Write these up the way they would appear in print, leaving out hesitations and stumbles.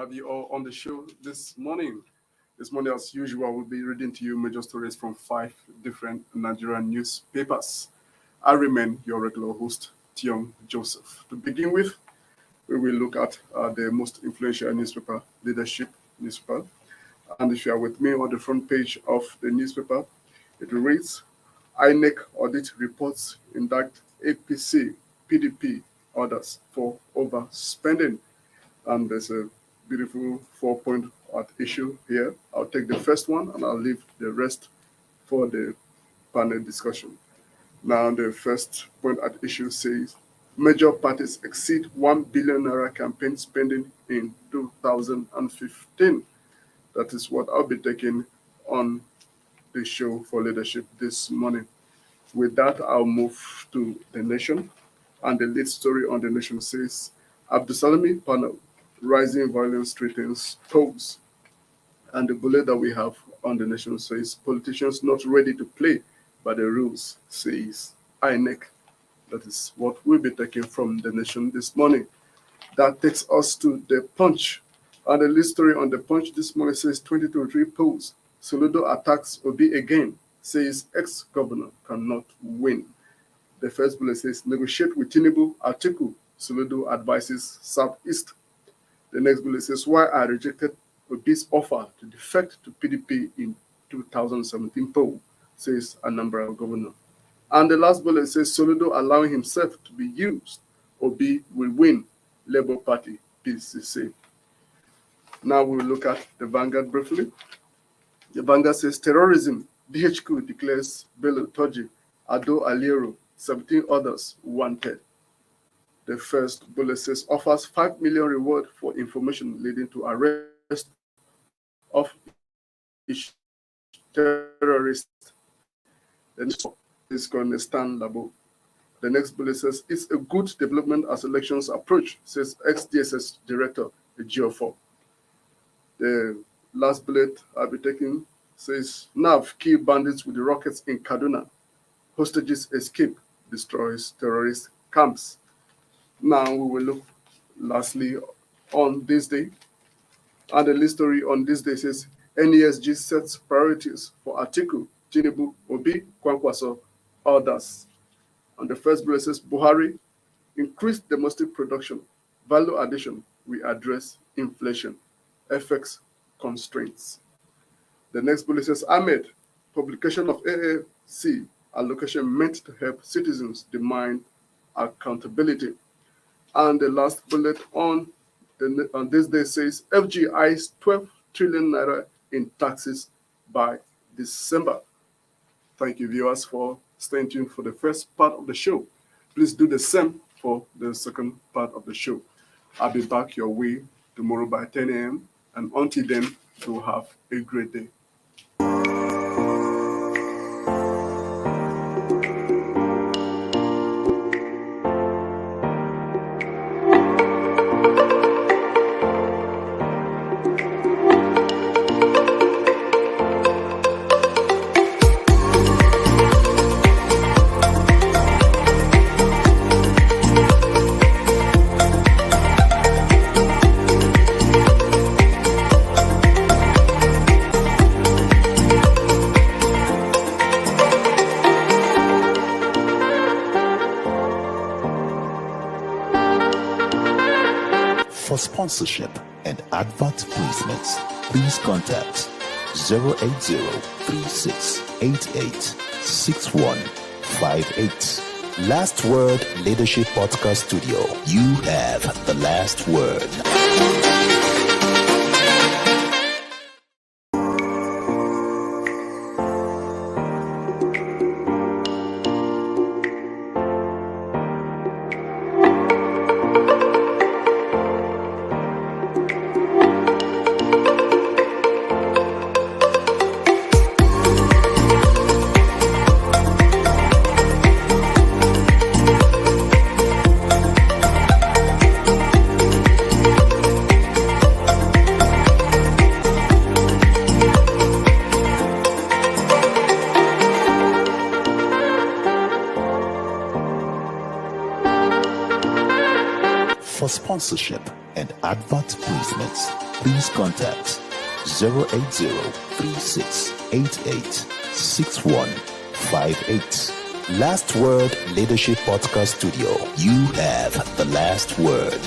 have you all on the show this morning. This morning, as usual, we'll be reading to you major stories from 5 different Nigerian newspapers. I remain your regular host, Tiong Joseph. To begin with, we will look at the most influential newspaper, Leadership newspaper. And if you are with me on the front page of the newspaper, it reads, INEC audit reports indict APC, PDP, others for overspending. And there's a beautiful 4-point at issue here. I'll take the first one and I'll leave the rest for the panel discussion. Now, the first point at issue says, major parties exceed 1 billion naira campaign spending in 2015. That is what I'll be taking on the show for Leadership this morning. With that, I'll move to The Nation. And the lead story on The Nation says, Abdusalami panel, rising violence threatens polls. And the bullet that we have on The Nation says, politicians not ready to play by the rules, says INEC. That is what we'll be taking from The Nation this morning. That takes us to The Punch. And the lead story on The Punch this morning says 2023 polls. Soludo attacks Obi again, says ex-governor cannot win. The first bullet says negotiate with Tinubu, Atiku. Soludo advises Southeast. The next bullet says why I rejected Obi's offer to defect to PDP in 2017 poll, says Anambra governor. And the last bullet says Soludo allowing himself to be used. Obi will win. Labour Party, PCC. Now we'll look at the Vanguard briefly. The Vanguard says terrorism. DHQ declares Bello Toji, Ado Aliero, 17 others wanted. The first bullet says offers 5 million reward for information leading to arrest of each terrorist. The next is going to stand Labo. The next bullet says it's a good development as elections approach, says ex-DSS director, Ejiofor. The last bullet I'll be taking says NAV kill bandits with the rockets in Kaduna. Hostages escape, destroys terrorist camps. Now we will look lastly on this day. And the lead story on this day says NESG sets priorities for Atiku, Tinubu, Obi, Kwankwaso, others. And the first bullet says Buhari, increased domestic production, value addition, we address inflation, FX constraints. The next bullet says Ahmed, publication of AAC allocation meant to help citizens demand accountability. And the last bullet on this day says FGI's 12 trillion naira in taxes by December. Thank you, viewers, for staying tuned for the first part of the show. Please do the same for the second part of the show. I'll be back your way tomorrow by 10 a.m. And until then, you'll have a great day. For sponsorship and advert placements, please contact 080-3688-6158. Last Word Leadership Podcast Studio. You have the last word. For sponsorship and advert placements, please contact 080-3688-6158. Last Word Leadership Podcast Studio. You have the last word.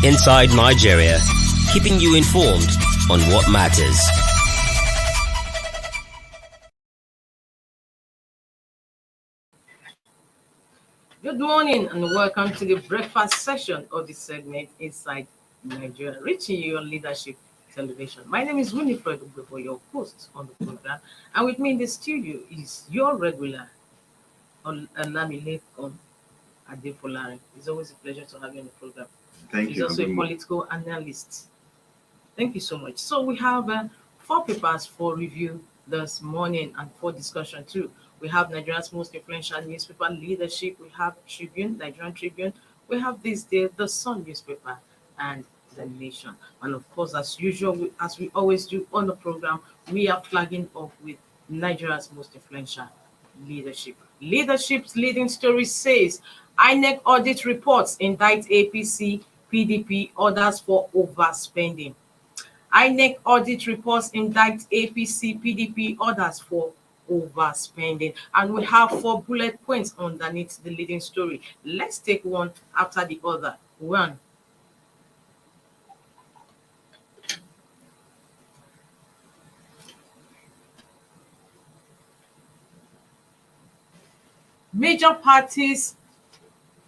Inside Nigeria, keeping you informed on what matters. Good morning and welcome to the breakfast session of the segment Inside Nigeria, reaching you on Leadership Television. My name is Winifred Ubebo, your host on the program, and with me in the studio is your regular Olamilekon Adefolari. It's always a pleasure to have you on the program. Thank He's you. also a political analyst. Thank you so much. So we have 4 papers for review this morning and for discussion too. We have Nigeria's most influential newspaper, Leadership. We have Tribune, Nigerian Tribune. We have this day, The Sun newspaper, and The Nation. And of course, as usual, as we always do on the program, we are flagging off with Nigeria's most influential leadership. Leadership's leading story says INEC audit reports indict APC, PDP, orders for overspending. INEC audit reports indict APC, PDP, orders for overspending. And we have 4 bullet points underneath the leading story. Let's take one after the other. 1. Major parties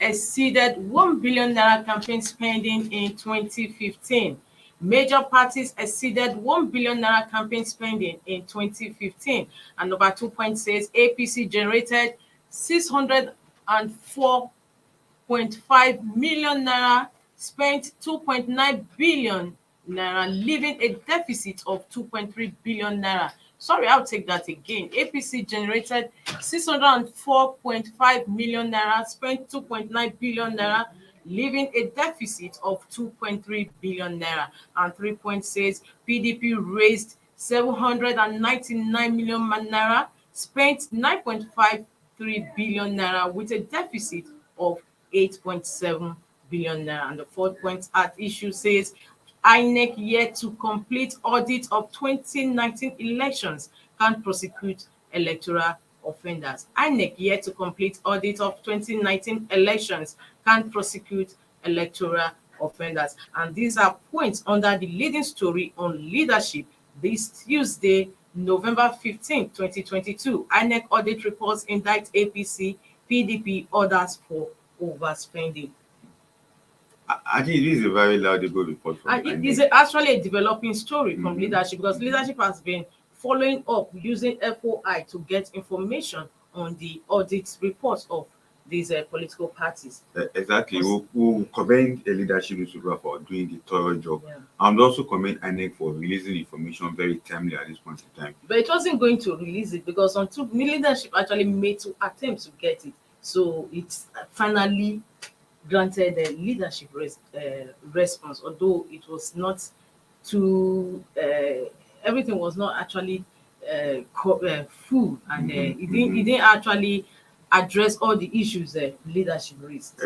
exceeded 1 billion naira campaign spending in 2015. Major parties exceeded 1 billion naira campaign spending in 2015. And number 2 point says APC generated 604.5 million naira, spent 2.9 billion naira, leaving a deficit of 2.3 billion naira. Sorry, I'll take that again. APC generated 604.5 million naira, spent 2.9 billion naira, leaving a deficit of 2.3 billion naira. And 3 point says PDP raised 799 million naira, spent 9.53 billion naira with a deficit of 8.7 billion naira. And the 4th point at issue says INEC yet to complete audit of 2019 elections can prosecute electoral offenders. INEC yet to complete audit of 2019 elections can prosecute electoral offenders. And these are points under the leading story on Leadership this Tuesday, November 15, 2022. INEC audit reports indict APC, PDP, orders for overspending. I think this is a very laudable report from And it is actually a developing story from Leadership, because Leadership has been following up using FOI to get information on the audit reports of these political parties. Exactly. We'll commend a leadership newspaper for doing the thorough job. Yeah. And also commend INEC for releasing information very timely at this point in time. But it wasn't going to release it because Leadership actually made 2 attempts to get it. So it's finally granted a leadership response, although it was not too, everything was not actually full, and it didn't actually address all the issues leadership raised.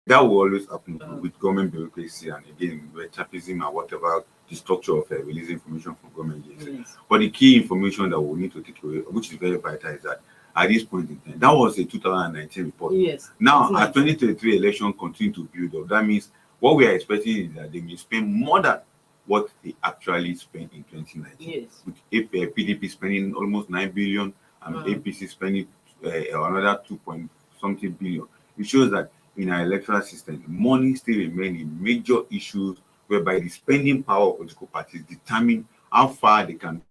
That will always happen with government bureaucracy and again with chapism and whatever the structure of releasing information from government agencies. Yes. But the key information that we need to take away, which is very vital, is that at this point in time, that was a 2019 report. Yes. Now, as 2023 election continue to build up, that means what we are expecting is that they may spend more than what they actually spent in 2019. Yes. With PDP spending almost 9 billion and APC spending another 2 point something billion. It shows that in our electoral system, money still remains a major issue whereby the spending power of political parties determine how far they can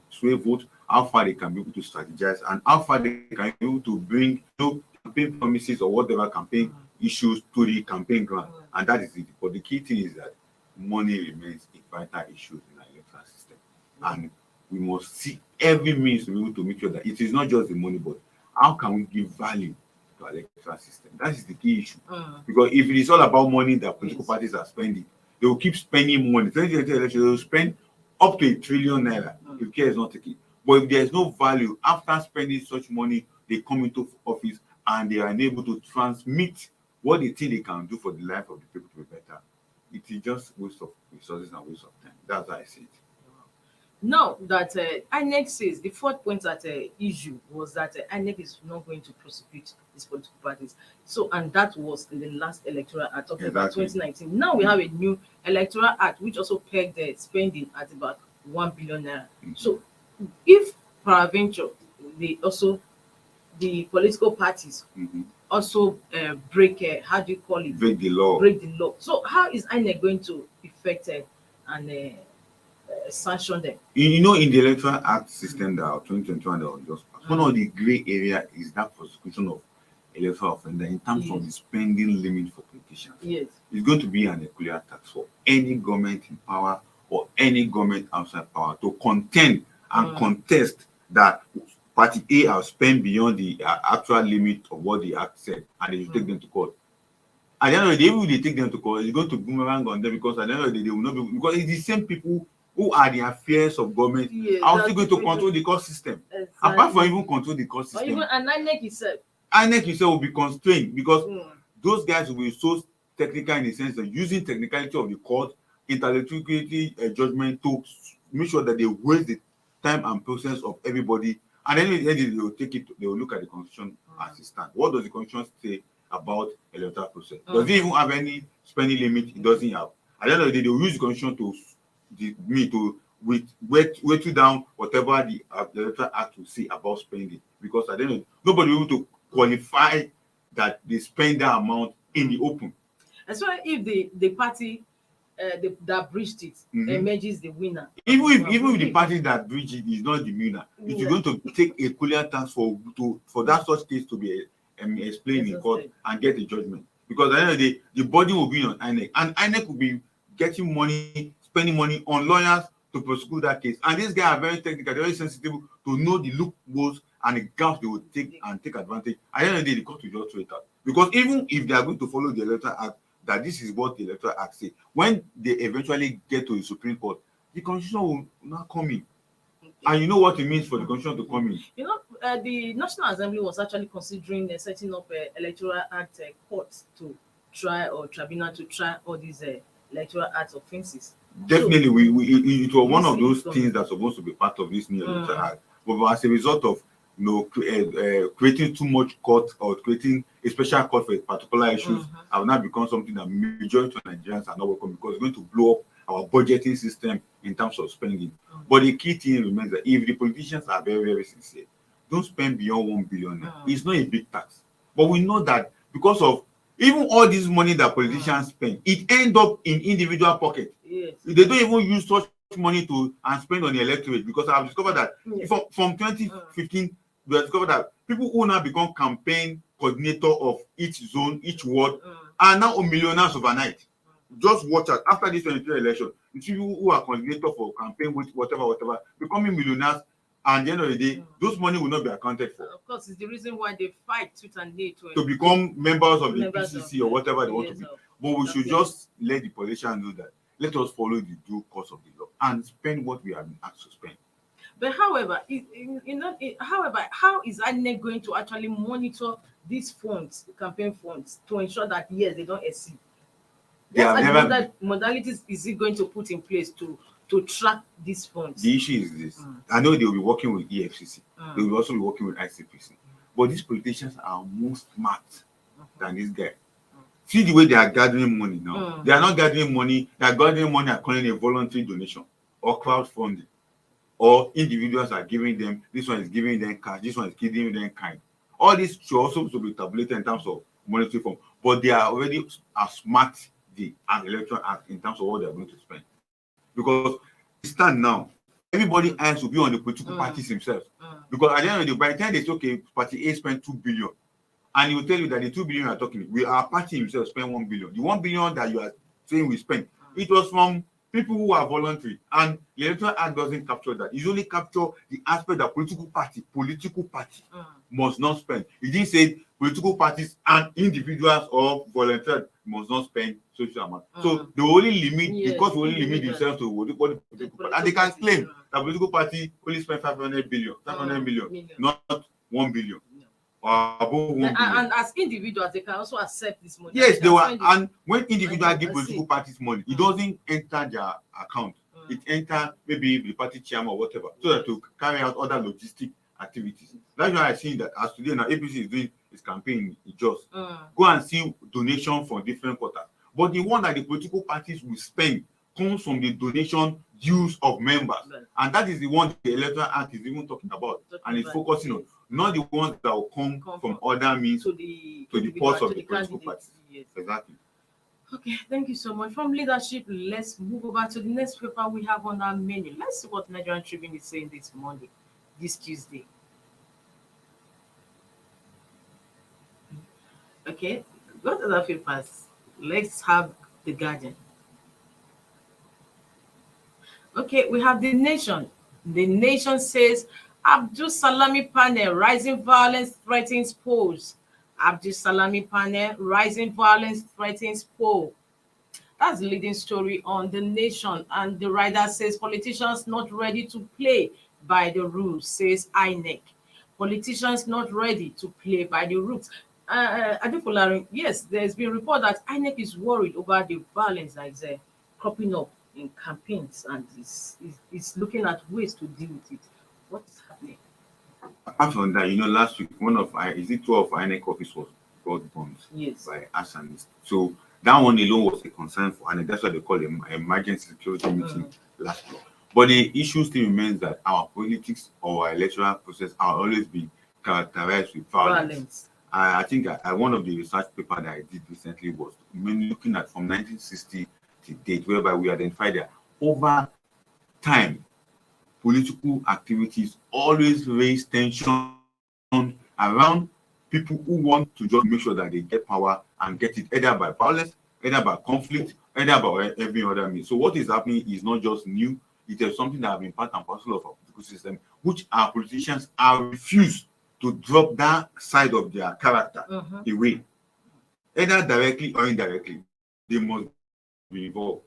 sway vote, how far they can be able to strategize, and how far they can be able to bring campaign promises or whatever campaign issues to the campaign ground. And that is it. But the key thing is that money remains a vital issue in our electoral system. And we must see every means to be able to make sure that it is not just the money, but how can we give value to our electoral system? That is the key issue. Because if it is all about money that political parties are spending, they will keep spending money. 2020 election, they will spend up to 1 trillion naira if care is not taken. But if there is no value after spending such money, they come into office and they are unable to transmit what they think they can do for the life of the people to be better. It is just waste of resources and waste of time. That's how I see it. Now that INEC says the fourth point at issue was that INEC is not going to prosecute these political parties. So, and that was in the last electoral act of about 2019. Now we have a new electoral act which also pegged the spending at about 1 billion naira. So, if peradventure the political parties also break how do you call it? Break the law. Break the law. So, how is INEC going to effect and sanction them? You know, in the electoral act system that 2021 that was just passed, one of the gray area is that prosecution of electoral offender in terms of the spending limit for politicians. Yes. It's going to be an equal tax for any government in power or any government outside power to contend and contest that party A has spent beyond the actual limit of what the act said, and they should take them to court. At the end of the day, even if they take them to court, it's going to boomerang on them, because at the end of the day, they will not be, because it's the same people who are the affairs of government are still going to control the court system. Exactly. Apart from even control the court system, or even an INEC itself. INEC itself will be constrained, because those guys will be so technical in the sense of using technicality of the court, intellectuality, judgment to make sure that they waste the time and process of everybody. And then they will take it, they will look at the constitution as it stands. What does the constitution say about electoral process? Does it even have any spending limit? It doesn't have. At the end of the day, they will use the constitution to weight down whatever the electoral act will say about spending, because at the end of the day, nobody will be able to qualify that they spend that amount in the open. As well, if the party that breached it emerges the winner. Even if the party that breached it is not the winner, it is going to take a cooler task for that such case to be explained in court and get a judgment. Because at the end of the day, the body will be on INEC, and INEC will be getting money, spending money on lawyers to prosecute that case. And these guys are very technical, they're very sensitive to know the loopholes and the gaps they will take advantage. At the end of the day, the court will just throw it out. Because even if they are going to follow the electoral act, that this is what the electoral act says, when they eventually get to the Supreme Court, the constitution will not come in. And you know what it means for the constitution to come in. You know, the National Assembly was actually considering setting up an electoral act court to try, or tribunal to try all these electoral act offenses. Definitely, so, it was one of those things that's supposed to be part of this new electoral act. But as a result of creating too much court, or creating a special court for a particular issues, have now become something that majority of Nigerians are not welcome, because it's going to blow up our budgeting system in terms of spending. But the key thing remains that if the politicians are very, very sincere, don't spend beyond 1 billion. It's not a big tax. But we know that because of even all this money that politicians spend, it ends up in individual pockets. Yes. They don't even use such money to and spend on the electorate, because I've discovered that from 2015, we have discovered that people who now become campaign coordinator of each zone, each ward, are now millionaires overnight. Just watch out. After this 2023 election, the people who are coordinator for campaign with whatever, becoming millionaires, and at the end of the day, those money will not be accounted for. Of course, it's the reason why they fight tooth and nail to become members of the PCC or whatever they want to be. But we should just let the politicians know that let us follow the due course of the law and spend what we have been asked to spend. But however, how is INEC going to actually monitor these funds, campaign funds, to ensure that yes, they don't exceed? What modalities is it going to put in place to track these funds? The issue is this. I know they will be working with EFCC. They will also be working with ICPC. But these politicians are more smart than this guy. See the way they are gathering money now. They are not gathering money. They are gathering money and calling a voluntary donation or crowdfunding. Or individuals are giving them, this one is giving them cash, this one is giving them kind. All this should also be tabulated in terms of monetary form. But they are already as smart as electoral act in terms of what they are going to spend. Because stand now, everybody else will be on the political parties themselves. Because at the end of the day, by the time they say, okay, party A spent 2 billion, and he will tell you that the 2 billion you are talking, our party himself spent 1 billion. The 1 billion that you are saying we spent, it was from people who are voluntary, and the electoral act doesn't capture that. It only capture the aspect that political party must not spend. It didn't say political parties and individuals or volunteers must not spend social amount. So they only limit, because they only limit themselves to what the political party, and they can claim that political party only spend 500 million, not 1 billion. Or above 1 billion. And as individuals, they can also accept this money. Yes, they were. And when individuals give political parties money, it doesn't enter their account. It enter maybe the party chairman or whatever, so that to carry out other logistic activities. That's why I see that as today now APC is doing its campaign in just go and see donation from different quarters. But the one that the political parties will spend comes from the donation dues of members, and that is the one the Electoral Act is even talking about, and it's focusing on, not the ones that will come from other means to the purse of the political parties. Yes. Exactly. Okay, thank you so much. From leadership, let's move over to the next paper we have on our menu. Let's see what Nigerian Tribune is saying this Monday, this Tuesday. Okay, go to the papers. Let's have the Guardian. Okay, we have the Nation. The Nation says Abdul Salami panel, rising violence threatens polls. Abdul Salami panel, rising violence threatens poll. That's the leading story on the Nation. And the writer says politicians not ready to play by the rules, says INEC. Politicians not ready to play by the rules. Adefolari, yes, there's been a report that INEC is worried over the violence that is cropping up in campaigns, and is looking at ways to deal with it. What is happening? Apart from that, last week, two of INEC office was got bombed by arsonists. So that one alone was a concern for INEC. That's what they call an emergency security meeting last week. But the issue still remains that our politics or our electoral process are always being characterized with violence. I think one of the research papers that I did recently was looking at from 1960 to date, whereby we identified that over time, political activities always raise tension around people who want to just make sure that they get power and get it either by violence, either by conflict, either by every other means. So what is happening is not just new, it is something that has been part and parcel of our political system, which our politicians are refused to drop that side of their character away. Either directly or indirectly, they must be involved.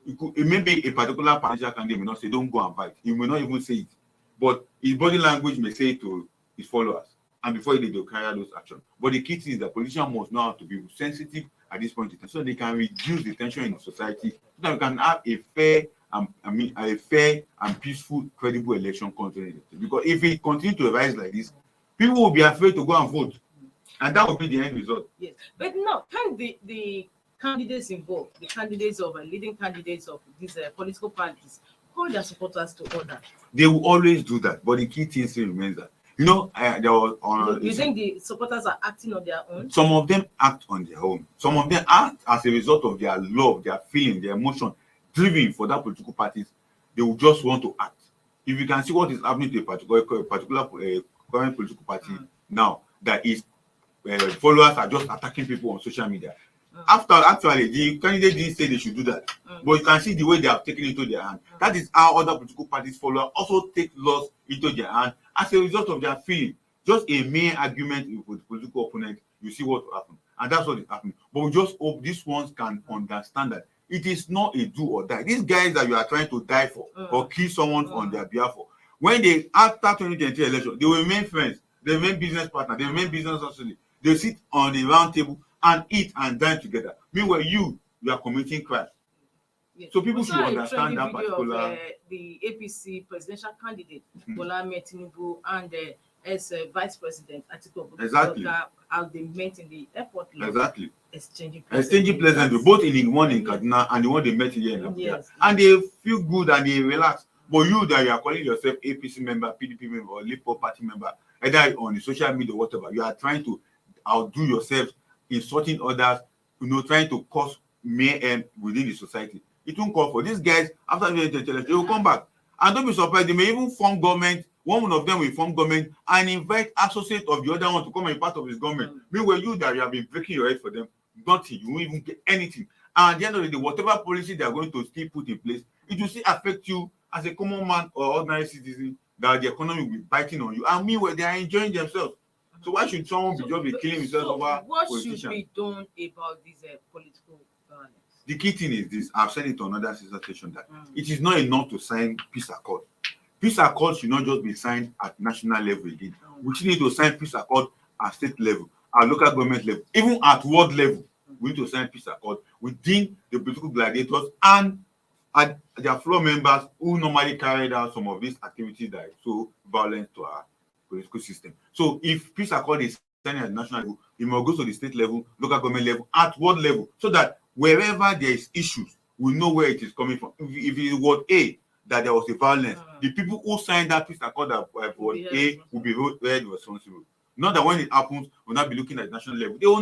It may be a particular political candidate may not say, don't go and fight. He may not even say it. But his body language may say it to his followers. And before he did, they'll carry out those actions. But the key thing is that politicians must know how to be sensitive at this point in time, so they can reduce the tension in society, so that we can have a fair and peaceful, credible election content. Because if it continues to rise like this, people will be afraid to go and vote. And that will be the end result. Yes. But now, can the candidates involved, the candidates of leading candidates of these political parties, call their supporters to order? They will always do that, but the key thing still remains that there was you think the supporters are acting on their own? Some of them act on their own. Some of them act as a result of their love, their feeling, their emotion, driven for that political parties. They will just want to act. If you can see what is happening to a particular current political party now, that is followers are just attacking people on social media. Actually, the candidate didn't say they should do that, but you can see the way they have taken it into their hand. That is how other political parties followers also take laws into their hand as a result of their feeling. Just a mere argument with political opponent, you see what will happen, and that's what is happening. But we just hope these ones can understand that it is not a do or die. These guys that you are trying to die for or kill someone on their behalf for, when they after 2020 election, they will remain friends, they remain business partners, they remain business associates. They sit on the round table and eat and dine together. Meanwhile, you are committing crime. Yes. So people should understand that particular. Of, the APC presidential candidate Bola Ahmed Tinubu and as Vice President Atiku Abubakar, how they met in the airport. Exactly. Exchanging pleasantries, both in one in Kaduna and the one they met here in Abuja. Yes. And they feel good and they relax. But you that you are calling yourself APC member, PDP member, or Labour Party member, either on the social media or whatever, you are trying to outdo yourself, insulting others, trying to cause mayhem within the society. It won't call for these guys. After the election, they will come back, and don't be surprised. They may even form government. One of them will form government and invite associates of the other one to come and be part of his government. Meanwhile, you that you have been breaking your head for them, nothing. You won't even get anything. And at the end of the day, whatever policy they are going to still put in place, it will still affect you as a common man or ordinary citizen. That the economy will be biting on you, and meanwhile they are enjoying themselves. So why should someone just be killing himself over what politicians? should be done about this political violence? The key thing is this. I've said it to another sister station that it is not enough to sign peace accord. Peace accord should not just be signed at national level again. We still need to sign peace accord at state level, at local government level, even at world level. We need to sign peace accord within the political gladiators and their floor members who normally carried out some of these activities that are so violent to our political system. So if peace accord is signed at national level, it must go to the state level, local government level, at world level, so that wherever there is issues, we know where it is coming from. If it was A, that there was a violence, the people who signed that peace accord that was A will be held responsible. Not that when it happens, we'll not be looking at national level. They will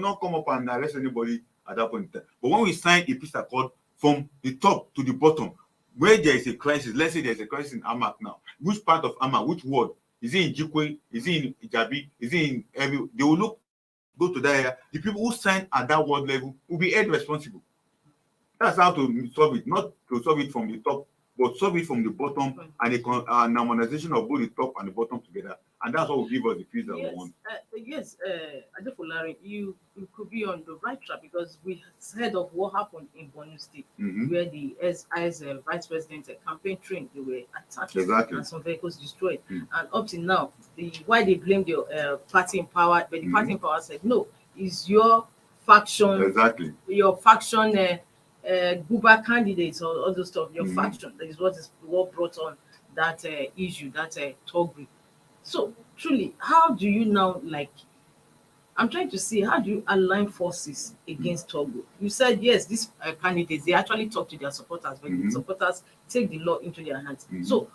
not come up and arrest anybody at that point in time. But when we sign a peace accord from the top to the bottom, where there is a crisis, let's say there's a crisis in Amak now. Which part of Amak, which ward? Is it in Jikwe? Is it in Ijabi? Is it in every? They will go to that area. The people who sign at that ward level will be held responsible. That's how to solve it, not to solve it from the top, but solve it from the bottom, and a harmonization of both the top and the bottom together. And that's what will give us the peace that we want. Yes, Adefolari, you could be on the right track, because we heard of what happened in Borno State, where the vice president campaign train, they were attacked and some vehicles destroyed. And up to now, why they blamed the party in power, but the party in power said, no, it's your faction, your faction Guba candidates or all those stuff, your faction, that is what brought on that issue, that Togri. So truly, how do you now, I'm trying to see, how do you align forces against Togo? You said, yes, these candidates, they actually talk to their supporters, but the supporters take the law into their hands. So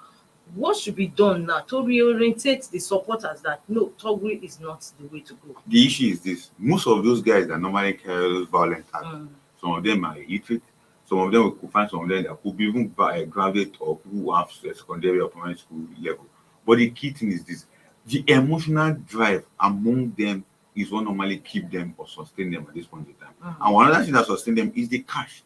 what should be done now to reorientate the supporters that, no, Togo is not the way to go? The issue is this. Most of those guys that normally carry those violent acts, some of them are illiterate, some of them we could find some of them that could be even graduate or people who have secondary or primary school level. But the key thing is this: the emotional drive among them is what normally keep them or sustain them at this point in time. And one other thing that sustain them is the cash.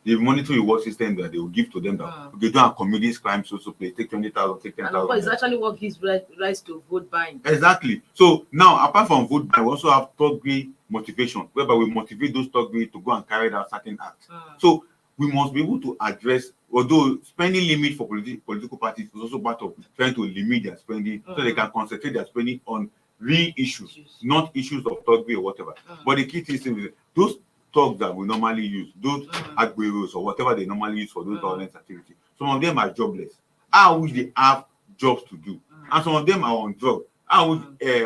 The monetary reward system that they will give to them that they don't commit this crime, so please take 20,000, take 10,000. And it's actually what gives rise to vote buying. Exactly. So now, apart from vote buying, we also have third-degree motivation, whereby we motivate those third-degree to go and carry out certain acts. So we must be able to address, although spending limit for political parties is also part of trying to limit their spending so they can concentrate their spending on real issues, not issues of third-degree or whatever. But the key thing is those thugs that we normally use, those agberos or whatever they normally use for those violent activities, some of them are jobless. I wish they have jobs to do. And some of them are on drugs. I wish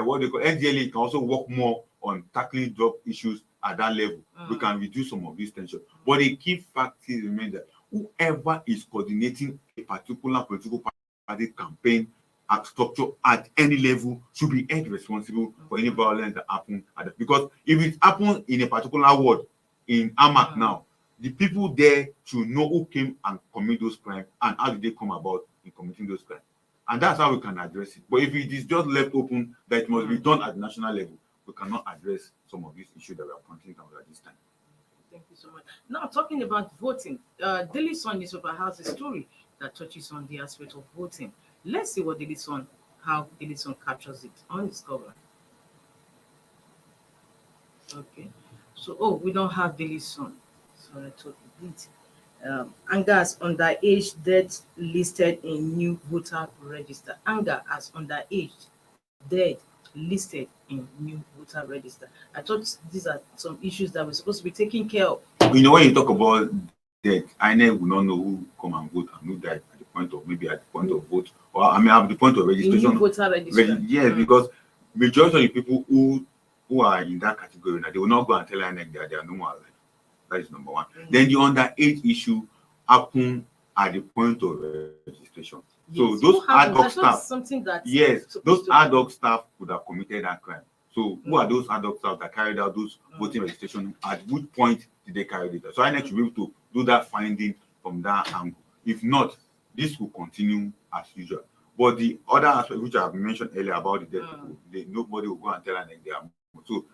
what they call NDLA can also work more on tackling drug issues at that level. We can reduce some of these tensions. But the key fact is, remember, whoever is coordinating a particular political party campaign structure at any level should be held responsible for any violence that happens. Because if it happens in a particular ward, in Amak now, the people there should know who came and commit those crimes and how did they come about in committing those crimes. And that's how we can address it. But if it is just left open that it must be done at the national level, we cannot address some of these issues that we are pointing out at this time. Thank you so much. Now, talking about voting, Daily Sun newspaper has a story that touches on the aspect of voting. Let's see what how Daily Sun captures it on its cover. Okay. So, we don't have Daily Sun. So I thought we did. Anger as underage dead listed in new voter register. Anger as underage dead listed in new voter register. I thought these are some issues that we're supposed to be taking care of. When you talk about death, INEC will not know who come and vote and who died at the point of vote, or at the point of registration. New voter registration. Yes, because majority of the people who are in that category, they will not go and tell INEC that they are no more alive. That is number one. Then the underage issue happen at the point of registration. Yes. So those ad hoc staff, those ad hoc staff could have committed that crime. So who are those ad hoc staff that carried out those voting registration? At which point did they carry it out? So INEC should be able to do that finding from that angle. If not, this will continue as usual. But the other aspect which I have mentioned earlier about the dead people, nobody will go and tell INEC they are. So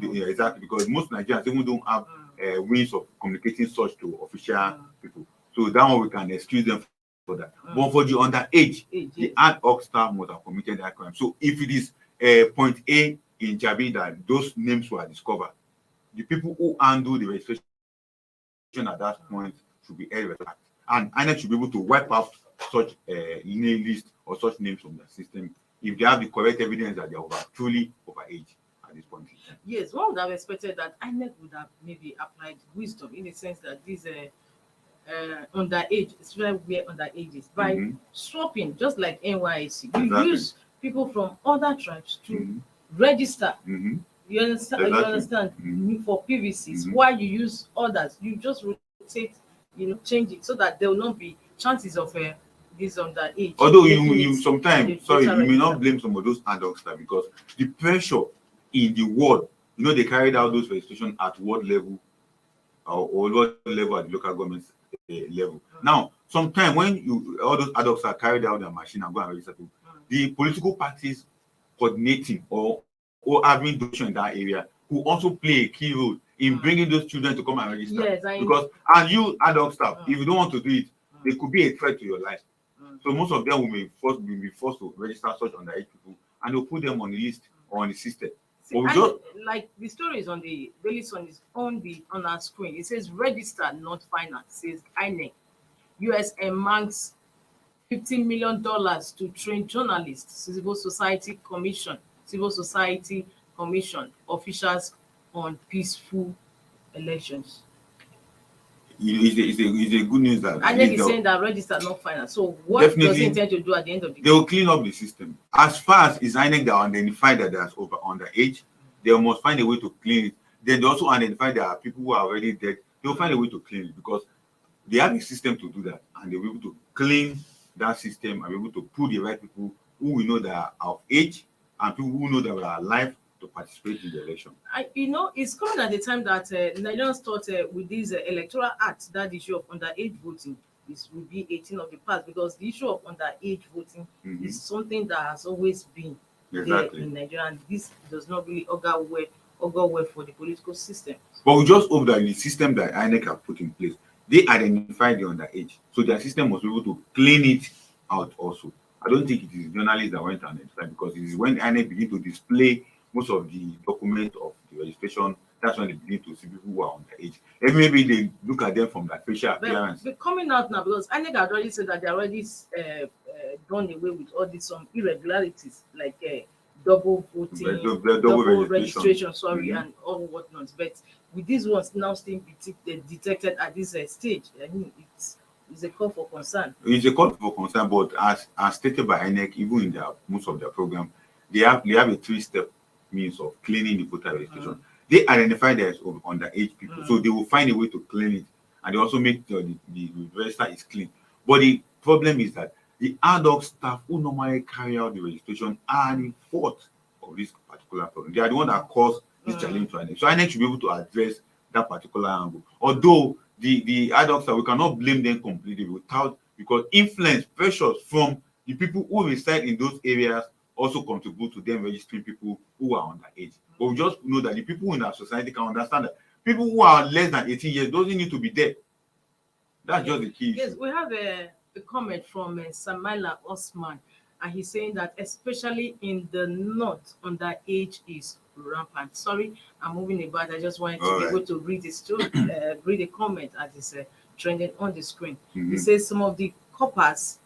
exactly, because most Nigerians even don't have ways of communicating such to official people. So that one we can excuse them for that. But for the underage, the ad hoc staff must have committed that crime. So if it is point A in Jabi that those names were discovered, the people who handle the registration at that point should be held responsible, and INEC should be able to wipe out such name list or such names from the system if they have the correct evidence that they are truly overage at this point in time. Yes, one would have expected that INEC would have maybe applied wisdom in the sense that these underage, especially where underage is, by swapping, just like NYC. You Exactly. use people from other tribes to register. You understand? Exactly. You understand? For PVCs, while you use others, you just rotate, change it so that there will not be chances of this underage. Although you sometimes, sorry, you may not blame some of those adults because the pressure in the world, they carried out those registration at world level or world level at the local government level. Now, sometimes when all those adults are carried out their machine and go and register people, the political parties coordinating or having donation in that area who also play a key role in bringing those children to come and register. Yes, because and you adult staff, if you don't want to do it, they could be a threat to your life. So most of them will be forced to register such underage people, and they'll put them on the list or on the system. See, like the story is on the release on our screen. It says register, not finance. It says INEC. US earmarks $15 million to train journalists, civil society commission officials on peaceful elections. It's a good news that INEC is saying that register, not finance. So what does it intend to do at the end of the day? They will clean up the system. As far as is INEC that identify that there's underage, they must find a way to clean it. Then they also identify there are people who are already dead. They will find a way to clean it because they have a system to do that, and they'll be able to clean that system and be able to put the right people who we know that are of age and people who know that are alive to participate in the election. It's coming at the time that Nigerians thought with this electoral act that the issue of underage voting will be 18 of the past, because the issue of underage voting is something that has always been there in Nigeria, and this does not really augur well for the political system. But we just hope that the system that INEC have put in place, they identify the underage, so their system must be able to clean it out also. I don't think it is journalists that went to identify, because it is when INEC begin to display most of the documents of the registration, that's when they begin to see people who are underage. And maybe they look at them from that facial appearance. They're coming out now because INEC had already said that they already done away with all these some irregularities like double voting, double registration, and all whatnot. But with these ones now still detected at this stage, I mean, it's a call for concern. It's a call for concern, but as stated by INEC, even in most of their program, they have a 3-step means of cleaning the voter registration. They identify there's underage people, so they will find a way to clean it, and they also make sure the register is clean. But the problem is that the adult staff who normally carry out the registration are in fault of this particular problem. They are the one that caused this challenge to INEC. So INEC should be able to address that particular angle. Although the adult staff, we cannot blame them completely because influence, pressures from the people who reside in those areas also contribute to them registering people who are underage. But we just know that the people in our society can understand that people who are less than 18 years doesn't need to be there. That's just the key. Yes, we have a comment from Samaila Osman, and he's saying that especially in the north, underage is rampant. Sorry, I'm moving about. I just wanted to be able to read this too, read a comment as it's trending on the screen. He says some of the coppers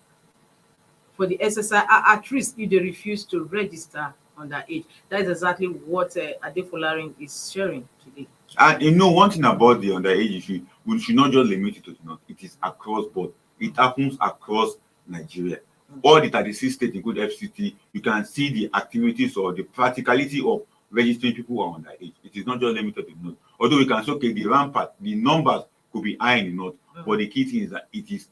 for the SSI are at risk if they refuse to register underage. That is exactly what Adefolarin is sharing today. And one thing about the underage issue, we should not just limit it to the north. It is across board. It happens across Nigeria. All the 36 states, including FCT, you can see the activities or the practicality of registering people who are underage. It is not just limited to the north. Although we can say, okay, the numbers could be high in the north, but the key thing is that it is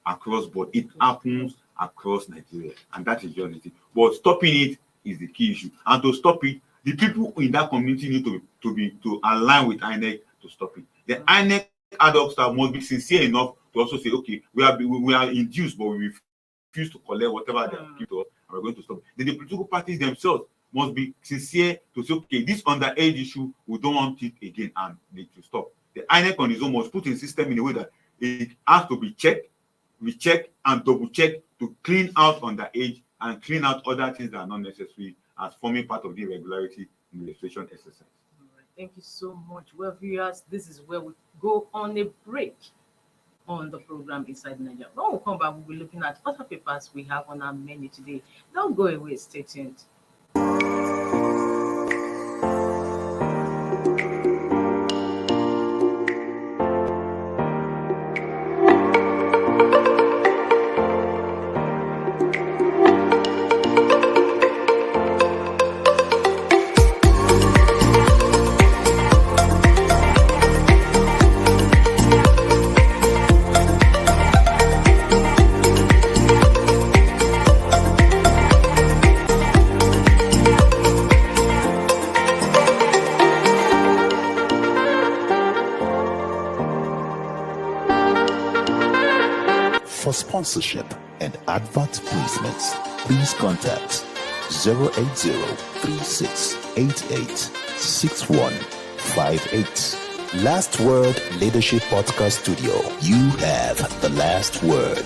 across board. It happens across Nigeria, and that is just the thing. But stopping it is the key issue. And to stop it, the people in that community need to align with INEC to stop it. The INEC adult staff must be sincere enough to also say, okay, we are induced, but we refuse to collect whatever they give to us, and we're going to stop it. Then the political parties themselves must be sincere to say, okay, this underage issue, we don't want it again, and need to stop. The INEC on its own must put in system in a way that it has to be checked, rechecked, and double checked to clean out underage and clean out other things that are not necessary as forming part of the irregularity in the registration exercise. All right, thank you so much. Well, viewers, this is where we go on a break on the program Inside Nigeria. When we come back, we'll be looking at other papers we have on our menu today. Don't go away, stay tuned. For sponsorship and advert placements, please contact 080-3688-6158. Last Word Leadership Podcast Studio. You have the last word.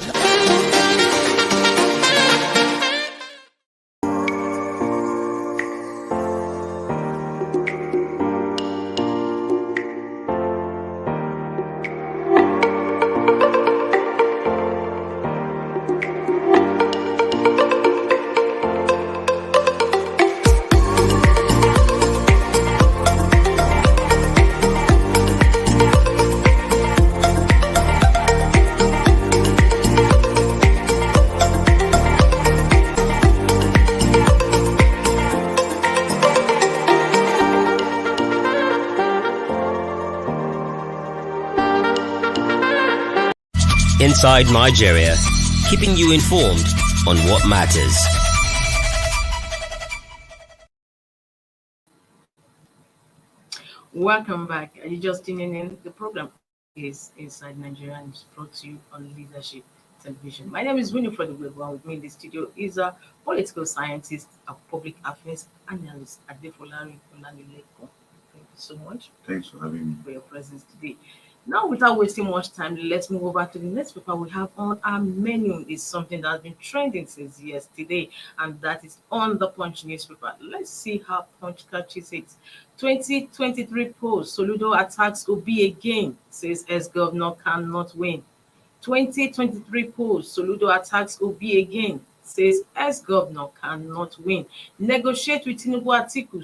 Inside Nigeria, keeping you informed on what matters. Welcome back. Are you just tuning in? The program is Inside Nigeria and it's brought to you on Leadership Television. My name is Winifred Wegwa. With me in the studio is a political scientist, a public affairs analyst, Adefolari Olanileko. Thank you so much. Thanks for having me. For your presence today. Now, without wasting much time, let's move over to the next paper we have on our menu. Is something that has been trending since yesterday, and that is on the Punch newspaper. Let's see how Punch catches it. 2023 poll, Soludo attacks Obi again, says ex-governor cannot win. 2023 poll, Soludo attacks Obi again, says ex-governor cannot win. Negotiate with Tinubu Atiku,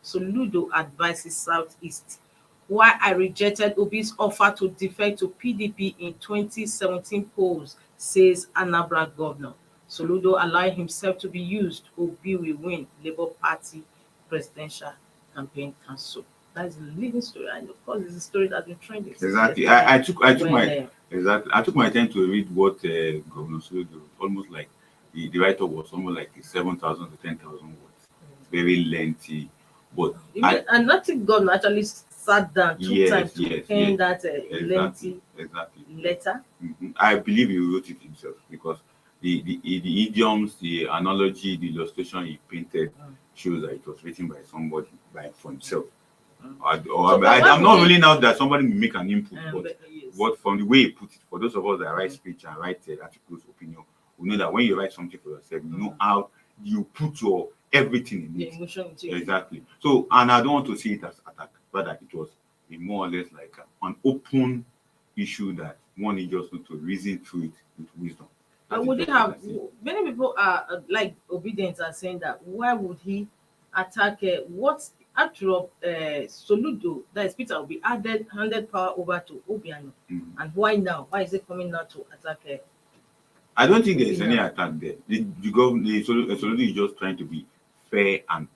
Soludo advises Southeast. Why I rejected Obi's offer to defect to PDP in 2017 polls, says Anambra governor. Soludo allowed himself to be used. Obi will win. Labour Party presidential campaign cancel. That is the leading story, and of course, it's a story that's been trending. Exactly. I took my time to read what Governor Soludo, almost like the write-up was almost like 7,000 to 10,000 words. Very lengthy, but and nothing governor actually sat down two times to pen that lengthy letter. Mm-hmm. I believe he wrote it himself because the idioms, the analogy, the illustration he painted shows that it was written by somebody for himself. I'm not ruling out that somebody will make an input, but from the way he put it, for those of us that write speech and write articles, opinion, we know that when you write something for yourself, you know how you put your everything in it. Emotion exactly. So, and I don't want to see it as attack, but that it was more or less like an open issue that one needs just to reason through it with wisdom. But would he have? Many people are like obedient are saying that why would he attack? What after all, Soludo, that is Peter Obi, handed power over to Obiano, and why now? Why is it coming now to attack? I don't think there is any attack there. The Soludo is just trying to be fair and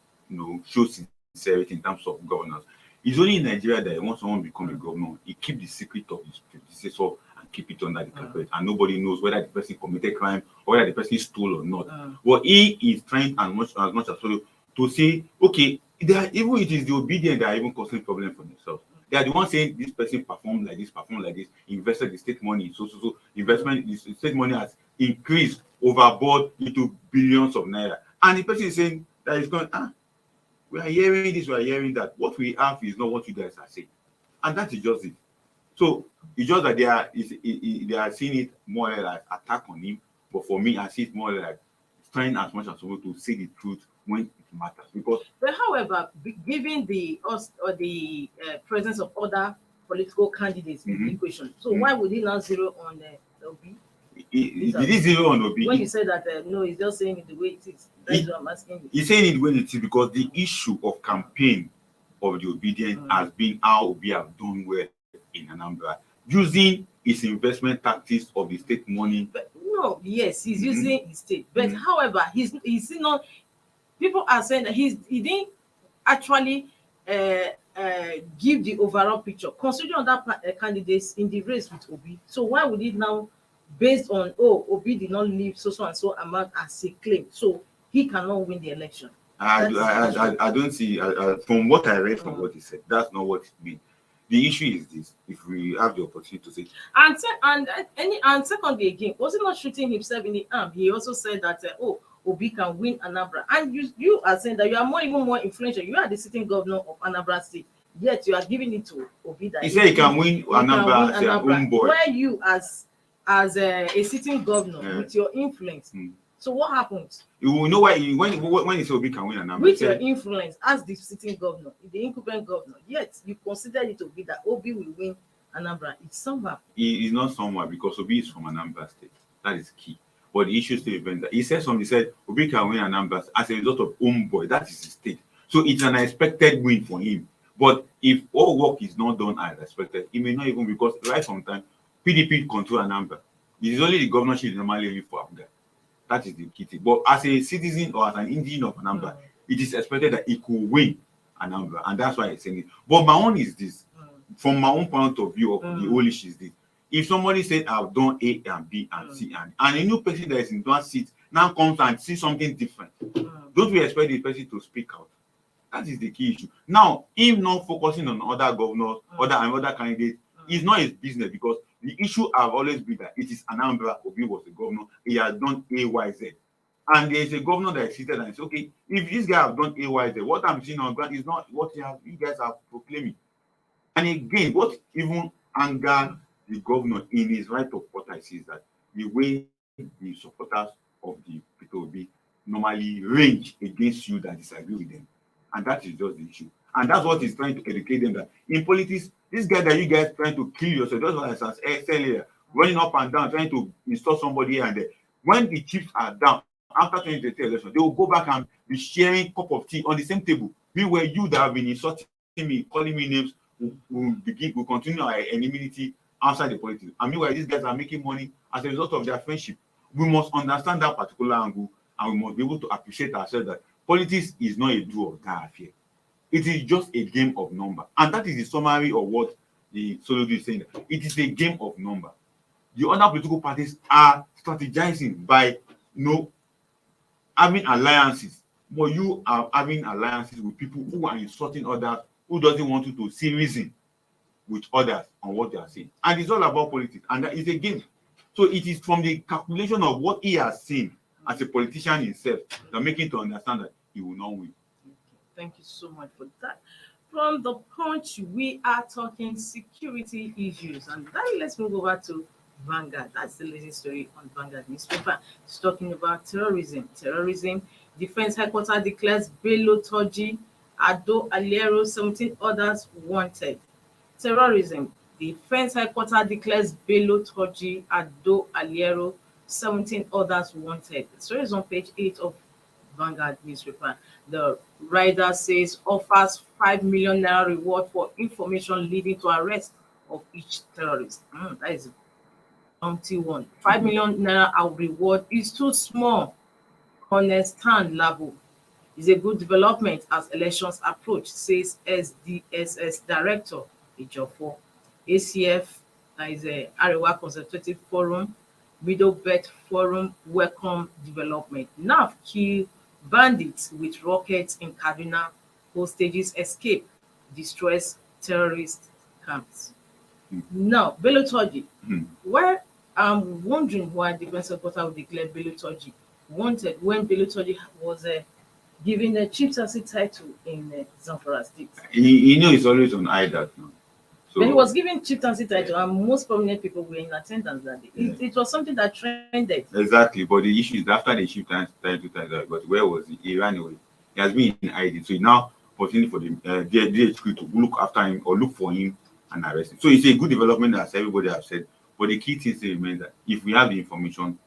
show sincerity in terms of governance. It's only in Nigeria that once someone becomes a governor, he keep the secret of his predecessor and keep it under the carpet, and nobody knows whether the person committed crime or whether the person stole or not. But he is trying as much as possible to say, okay, even it is the obedient that are even causing problem for themselves. They are the ones saying this person performed like this, invested the state money, so investment, the state money has increased overboard into billions of naira, and the person is saying that is going, we are hearing this, we are hearing that. What we have is not what you guys are saying, and that is just it. So it's just that they are seeing it more like attack on him, but for me, I see it more like trying as much as possible to say the truth, when it matters. Because But however, given the presence of other political candidates in the equation, so why would he now zero on Obi? did he zero on Obi? When you said that, no, he's just saying it the way it is. That's what I'm asking you. He's saying it when it is because the issue of campaign of the obedient has been how Obi have done well in Anambra, using his investment tactics of the state money. But no, yes, he's using his state. But however, he's not. People are saying that he didn't actually give the overall picture, considering other candidates in the race with Obi. So why would it now, based on Obi did not leave so and so amount as a claim, so he cannot win the election? I don't see from what I read from what he said. That's not what it means. The issue is this: if we have the opportunity to say, and secondly again, was he not shooting himself in the arm? He also said that Obi can win Anambra, and you are saying that you are even more influential. You are the sitting governor of Anambra State, yet you are giving it to Obi. That he said he can win Anambra as a home boy. Where you as a sitting governor with your influence. So what happens? You will know why when he said Obi can win Anambra. With your influence as the sitting governor, the incumbent governor, yet you consider it to be that Obi will win Anambra. It's somewhere. He is not somewhere because Obi is from Anambra State. That is key. But the issue still remains that he said something. He said Obi can win Anambra as a result of homeboy. That is his state. So it's an expected win for him. But if all work is not done as expected, it may not even, because right from time PDP control Anambra. It is only the governorship normally leave for Abuja. That is the key thing. But as a citizen or as an indigenous of Anambra, it is expected that he could win Anambra, and that's why I'm saying it. But my own is this, from my own point of view of the whole issue is this: if somebody said I've done A and B and C, and a new person that is in one seat now comes and sees something different, don't we expect the person to speak out? That is the key issue. Now, him not focusing on other governors, other candidates, is not his business, because the issue have always been that it is Anambra. Obi was the governor. He has done A, Y, Z. And there is a governor that is seated and says, okay, if this guy have done A, Y, Z, what I'm seeing on ground is not what you guys are proclaiming. And again, what even angered the governor in his right of protest is that the way the supporters of the Peter Obi normally range against you that disagree with them. And that is just the issue. And that's what he's trying to educate them, that in politics, this guy that you guys trying to kill yourself, that's what I said earlier, running up and down, trying to install somebody here and there. When the chips are down, after 2023 election, they will go back and be sharing cup of tea on the same table. Meanwhile, you that have been insulting me, calling me names, will continue our enmity outside the politics. And meanwhile, these guys are making money as a result of their friendship. We must understand that particular angle, and we must be able to appreciate ourselves that politics is not a do or die affair. It is just a game of number. And that is the summary of what the Soludo is saying. It is a game of number. The other political parties are strategizing by having alliances. But you are having alliances with people who are insulting others, who doesn't want you to see reason with others on what they are saying. And it's all about politics. And that is a game. So it is from the calculation of what he has seen as a politician himself that make him to understand that he will not win. Thank you so much for that. From the Punch, we are talking security issues. And then let's move over to Vanguard. That's the latest story on Vanguard newspaper. It's talking about terrorism. Defense headquarters declares Bello Turji, Ado Aliero, 17 others wanted. Terrorism. Defense headquarters declares Bello Turji, Ado Aliero, 17 others wanted. The story is on page 8 of Vanguard newspaper. The rider says offers 5 million naira reward for information leading to arrest of each terrorist. That is one. 5 million naira reward is too small on a stand level. It's a good development as elections approach, says SDSS Director Ejofo. ACF, that is a Arewa Consultative Forum, Middle Belt Forum, welcome development. NAF kill bandits with rockets in Kaduna, hostages escape, destroys terrorist camps. Now, Bello Turji, where I'm wondering why defense headquarters would declare Bello Turji wanted when Bello Turji was given the chief assassin title in Zamfara State. It's always on IDAT now. So, when he was given chieftaincy title, and most prominent people were in attendance that day. It was something that trended. Exactly, but the issue is after the chieftaincy title, but where was he? He ran away. He has been in hiding. So now opportunity for the DHQ to look after him or look for him and arrest him. So it's a good development, as everybody has said. But the key thing still remains that if we have the information,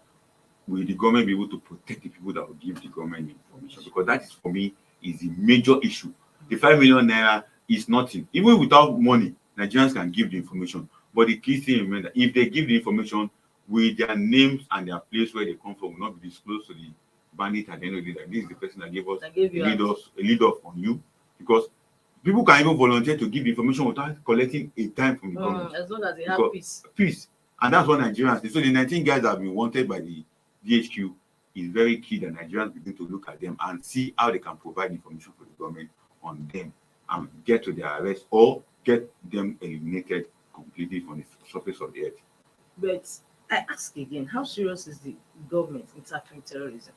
will the government be able to protect the people that will give the government the information? Because that is, for me, is the major issue. The 5 million naira is nothing. Even without money, Nigerians can give the information. But the key thing remains that if they give the information, with their names and their place where they come from will not be disclosed to the bandit at the end of the day. This is the person that gave us a lead off on you, because people can even volunteer to give information without collecting a dime from the government. As long as they have peace. Peace. And that's what Nigerians did. So the 19 guys that have been wanted by the DHQ is very key that Nigerians begin to look at them and see how they can provide information for the government on them and get to their arrest or get them eliminated completely from the surface of the earth. But I ask again, how serious is the government in tackling terrorism?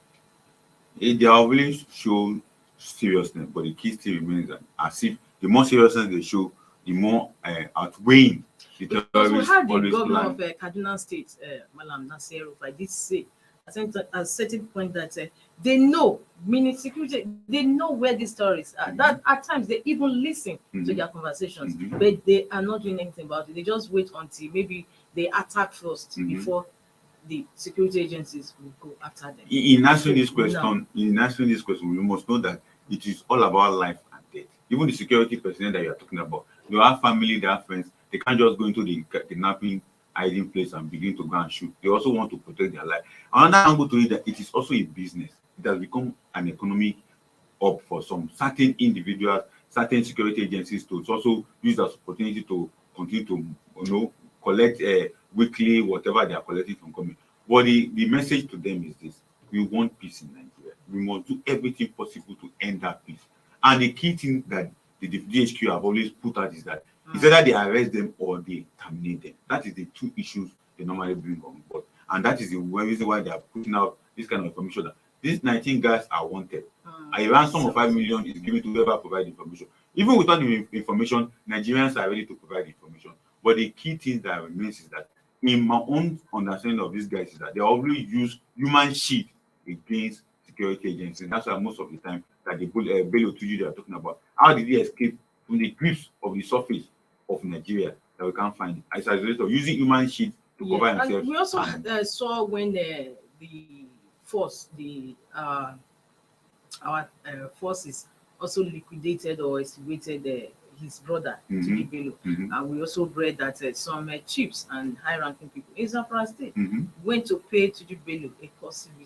They are really show seriousness, but the key still remains that as if the more seriousness they show, the more outweighing the terrorists. Because we had the governor of Kaduna State, Malam Nasir Rufai, did say at a certain point that they know, meaning security, they know where these terrorists are. That at times they even listen to their conversations, but they are not doing anything about it. They just wait until maybe they attack first before the security agencies will go after them. In answering this question, we must know that it is all about life and death. Even the security personnel that you are talking about, they have family, they have friends. They can't just go into the kidnapping hiding place and begin to go and shoot. They also want to protect their life. Another angle to it, that it is also a business. It has become an economic hub for some certain individuals, certain security agencies to also use that opportunity to continue to collect weekly whatever they are collecting from government. But the message to them is this: we want peace in Nigeria. We must do everything possible to end that peace. And the key thing that the DHQ have always put out is that it's either they arrest them or they terminate them. That is the two issues they normally bring on board. And that is the reason why they are putting out this kind of information that these 19 guys are wanted. A ransom of 5 million is given to whoever provides information. Even without the information, Nigerians are ready to provide information. But the key thing that remains is that, in my own understanding of these guys, is that they always use human shield against security agencies. That's why most of the time that the Bello Tuju they are talking about, how did he escape from the grips of the surface of Nigeria that we can't find as a result of using human shield to cover himself. And we also saw when the force, our forces also liquidated or executed his brother, Tuji Bello. And we also read that some chiefs and high-ranking people in Zamfara State went to pay Tuji Bello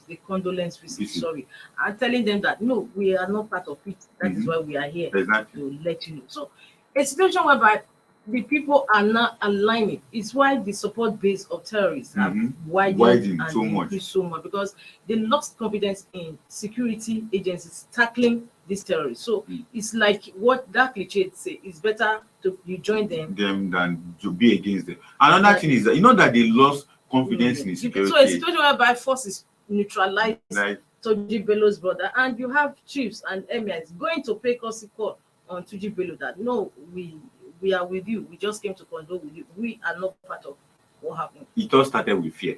a condolence visit, and telling them that no, we are not part of it. That is why we are here to let you know. So a situation whereby the people are not aligning. It's why the support base of terrorists have widened and increased so much, because they lost confidence in security agencies tackling these terrorists. So it's like what that cliche say: it's better you join them than to be against them. Another thing is that that they lost confidence in the security. So a situation whereby forces neutralize Tuji Bello's brother, and you have chiefs and emirs going to pay courtesy call on Tuji Bello that no, we are with you. We just came to condole with you. We are not part of what happened. It all started with fear,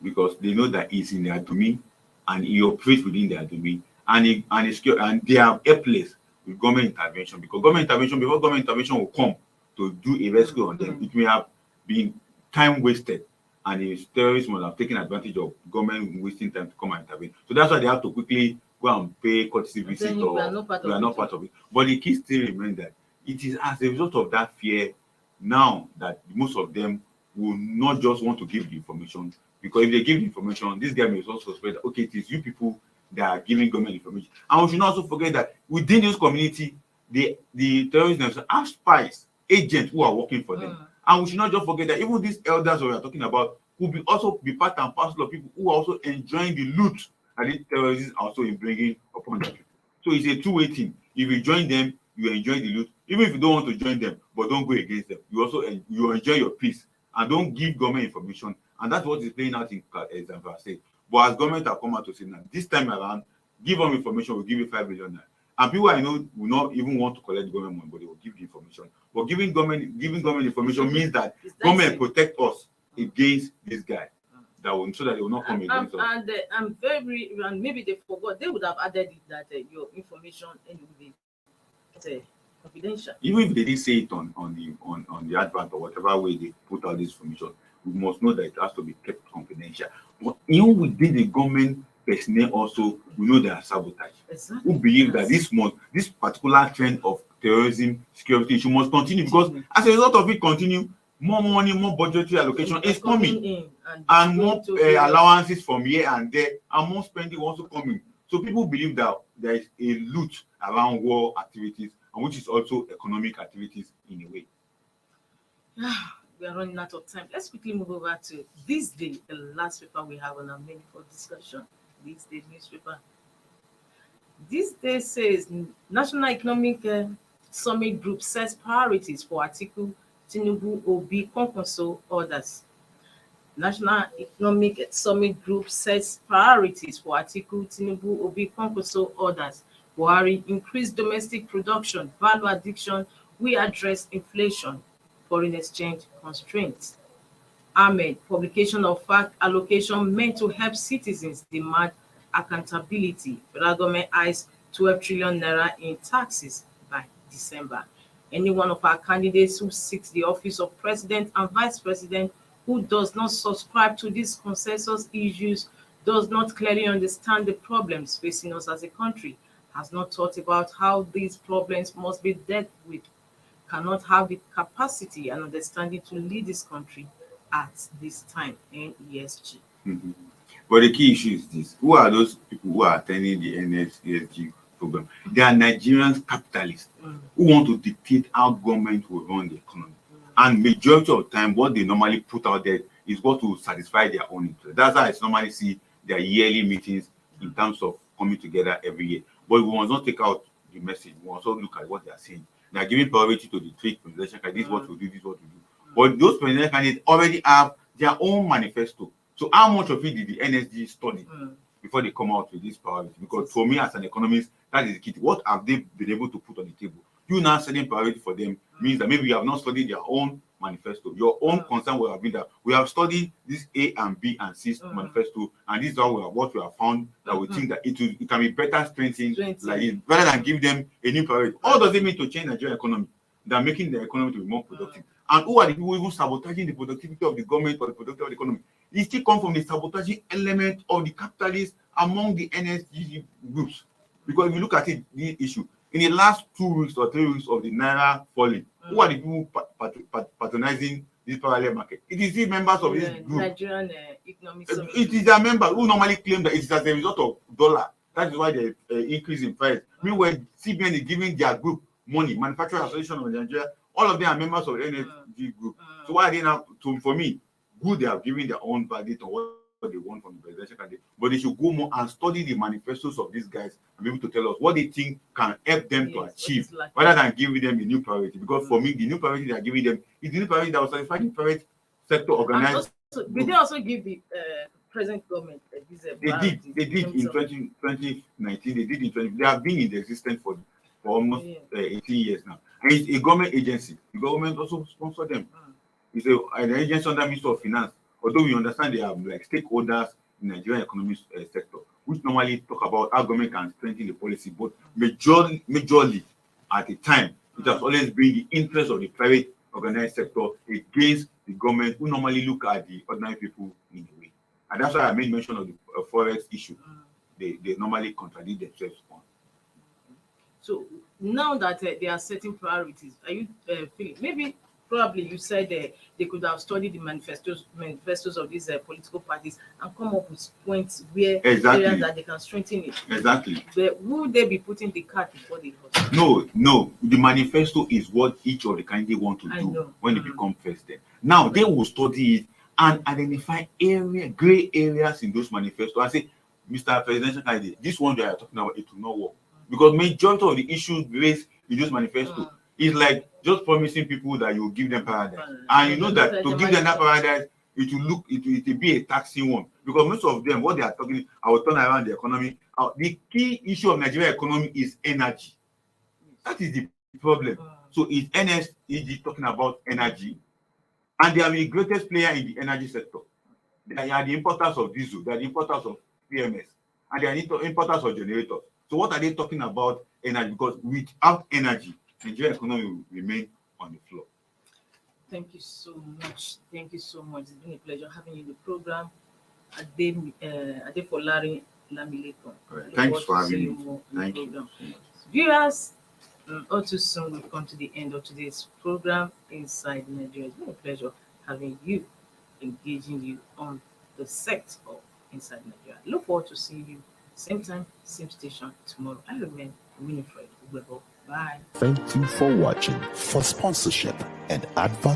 because they know that it's in their domain and he operates within their domain, and they are helpless with government intervention, because before government intervention will come to do a rescue on them, it may have been time wasted, and the terrorists must have taken advantage of government wasting time to come and intervene. So that's why they have to quickly go and pay courtesy visit, or we are not part of it. But the key still remains that it is as a result of that fear now that most of them will not just want to give the information, because if they give the information, this guy may also suspect that, okay, it is you people that are giving government information. And we should not also forget that within this community, the terrorists themselves have spies, agents who are working for them. And we should not just forget that even these elders we are talking about could also be part and parcel of people who are also enjoying the loot that these terrorists are also bringing upon the people. So it's a two-way thing. If you join them, you enjoy the loot. Even if you don't want to join them, but don't go against them, you also enjoy your peace, and don't give government information. And that's what is playing out in Zamfara State. But as government have come out to say now, this time around, give them information, we'll give you 5 billion. And people I know will not even want to collect government money, but they will give the information. But giving government information means that government protect us against this guy. so that they will not come against us. And maybe they forgot. They would have added it that your information and will be confidential. Even if they didn't say it on the advert or whatever way they put out this information, we must know that it has to be kept confidential. But even within the government personnel also, we know there are sabotage. Exactly. Who believe that this particular trend of terrorism, security issue must continue, because as a result of it continue, more money, more budgetary allocation is coming in, and more allowances from here and there, and more spending also coming. So people believe that there is a loot around war activities, and which is also economic activities in a way. We are running out of time. Let's quickly move over to this day, the last paper we have on our menu for discussion. This day newspaper. This day says National Economic Summit Group sets priorities for Atiku Tinubu Obi Kwankwaso orders. National Economic Summit Group sets priorities for Atiku Tinubu Obi Kwankwaso orders. Buhari increase domestic production, value addiction, we address inflation, foreign exchange constraints. Ahmed, publication of fact allocation meant to help citizens demand accountability. Federal government eyes 12 trillion naira in taxes by December. Any one of our candidates who seeks the office of president and vice president who does not subscribe to these consensus issues, does not clearly understand the problems facing us as a country, has not thought about how these problems must be dealt with, cannot have the capacity and understanding to lead this country at this time. NESG. Mm-hmm. But the key issue is this: who are those people who are attending the NESG program? They are Nigerian capitalists who want to dictate how government will run the economy. And majority of the time, what they normally put out there is what will satisfy their own interest. That's how I normally see their yearly meetings in terms of coming together every year. But we must not take out the message. We must also look at what they are saying. They are giving priority to the three presidential candidates. This is what we do, this is what we do. But those presidential candidates already have their own manifesto. So how much of it did the NSG study before they come out with this priority? Because for me as an economist, that is the key. What have they been able to put on the table? You now setting priority for them means that maybe you have not studied their own manifesto. Your own concern will have been that we have studied this A and B and C manifesto, and this is what we have found that we think that it can be better strengthened like this, rather than give them a new priority. All does it mean to change Nigerian economy than making the economy to be more productive? And who are the people even sabotaging the productivity of the government or the productivity of the economy? It still comes from the sabotaging element of the capitalists among the NSG groups. Because if you look at it, the issue, in the last 2 weeks or 3 weeks of the Naira falling, who are the people patronizing this parallel market? It is the members of this group. Nigerian Economic Summit. It is their members who normally claim that it is as a result of dollar. That is why the increase in price. Meanwhile, CBN is giving their group money, Manufacturing Association of Nigeria. All of them are members of the NSG group. So why are they now, for me, good they have given their own verdict on what they want from the presidential candidate, but they should go more and study the manifestos of these guys and be able to tell us what they think can help them to achieve, rather than giving them a new priority. Because for me, the new priority they are giving them is the new priority that will satisfy the private sector organized. Did they also give the present government these They did in 2019. They did in 20. They have been in existence for almost 18 years now. And it's a government agency. The government also sponsors them. It's an agency under Ministry of Finance. Although we understand they have like stakeholders in the Nigerian economic sector, which normally talk about how government can strengthen the policy, but majorly at the time, it has always been the interest of the private organized sector against the government, who normally look at the ordinary people in a way. And that's why I made mention of the forex issue. They normally contradict themselves on. So now that they are setting priorities, are you feeling maybe? Probably you said they could have studied the manifestos of these political parties and come up with points where areas that they can strengthen it. Exactly. But would they be putting the cart before the horse? No. The manifesto is what each of the candidates want to do when they become president. Now they will study it and identify gray areas in those manifestos and say, Mr. Presidential candidate, this one that you are talking about, it will not work. Because majority of the issues raised in those manifestos is like just promising people that you will give them paradise, and you know that to give them that paradise, it will be a taxing one. Because most of them, what they are talking, I will turn around the economy. The key issue of Nigerian economy is energy. That is the problem. So it's NSEG talking about energy, and they are the greatest player in the energy sector. They are the importers of diesel, they are the importers of PMS, and they are the importers of generators. So what are they talking about? Energy, because without energy, Nigerian economy will remain on the floor. Thank you so much. Thank you so much. It's been a pleasure having you in the program. Adefolari Lamilekon. Right. Thanks for having me. Thank you. Viewers, all too soon we've come to the end of today's program, Inside Nigeria. It's been a pleasure having you, engaging you on the set of Inside Nigeria. Look forward to seeing you same time, same station tomorrow. I remain Winifred Ubebo. Bye. Thank you for watching. For sponsorship and advert